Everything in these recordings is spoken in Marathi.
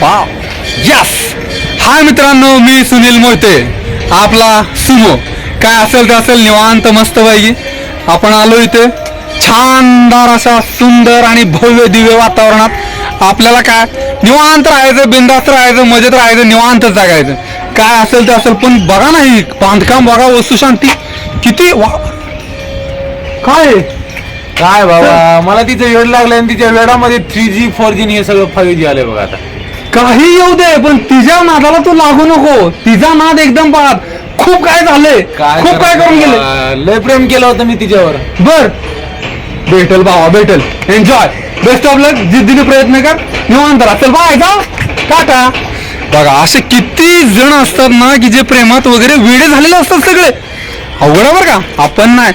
Wow yes. हाय मित्रांनो, मी सुनील मोहिते, आपला सुमो. काय असेल ते असेल, निवांत मस्त पैकी आपण आलो इथे छानदार अशा सुंदर आणि भव्य दिव्य वातावरणात. आपल्याला काय निवांत राहायचं, बिंदास्त राहायचं, मजेत राहायचं, निवांत जगायचं. काय असेल ते असेल, पण बघा नाही बांधकाम बघा, वस्तुशांती किती वा. काय बाबा, मला तिचं वेळ लागलं आणि तिच्या वेळामध्ये 3G 4G हे सगळं 5G आलंय बघा आता. काही येऊ दे, पण तिच्या नादाला तू लागू नको. तिचा नाद एकदम बाद. खूप काय झालंय, खूप काय करून गेले. लय प्रेम केलं होतं मी तिच्यावर. बर भेटल भावा, भेटल. एन्जॉय, बेस्ट ऑफ लक. जिद्दीने प्रयत्न कर, निवांत राहा. चल बाय, जा टाटा. बघा असे किती जण असतात ना की जे प्रेमात वगैरे वेडे झालेले असतात सगळे. अवघड आहे बरं का, आपण नाही.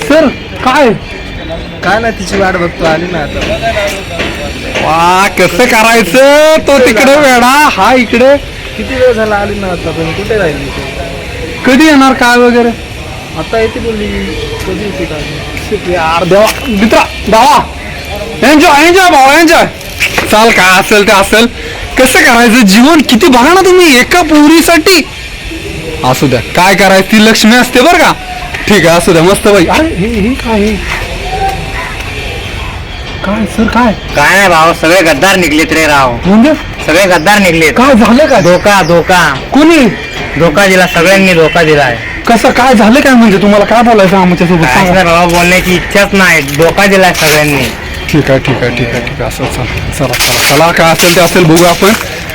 सर काय नाही, तिची वाट बघतो, आली ना आता. वा, कसं करायचं. तो तिकडे वेडा, हा इकडे. किती वेळ झाला, आली ना आता, पण कुठे राहिली? कधी येणार काय वगैरे? आता येते बोलली. कधी येते काय? यार देवा, मित्रा भावा, एन्जॉय एन्जॉय भावा, एन्जॉय. चाल, काय असेल ते असेल. कसं करायचं जीवन, किती बघा ना तुम्ही एका पोरीसाठी. असू द्या, काय करायचं, ती लक्ष्मी असते बरं का. ठीक आहे, असू द्या, मस्त बाई. अरे हे काय काय सर, काय नाही भाऊ, सगळे गद्दार निघलेत रे राव. म्हणजे सगळे गद्दार निघलेत. काय झालं काय? धोका कोणी धोका दिला, सगळ्यांनी धोका दिलाय. कसं काय झालं काय, म्हणजे तुम्हाला काय बोलायचं आमच्या सोबत काय सांगा. नाही बाबा, बोलण्याची इच्छाच नाही, धोका दिलाय सगळ्यांनी. ठीक आहे असं चला काय असेल ते असेल, बघू आपण.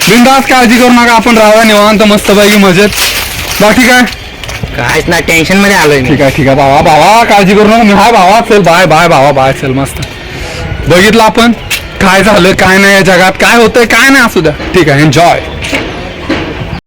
बिनधास्त, काळजी करू नका, आपण राहा निवांत मस्त पैकी मजेत. बाकी काय काहीच ना, टेन्शन मध्ये आलोय मी. ठीक आहे भावा, काळजी करू नका. मी हाय भावा, चल बाय भावा, बाय. चल मस्त. बघितलं आपण काय झालं काय नाही या जगात, काय होतंय काय नाही. असू द्या, ठीक आहे, एन्जॉय.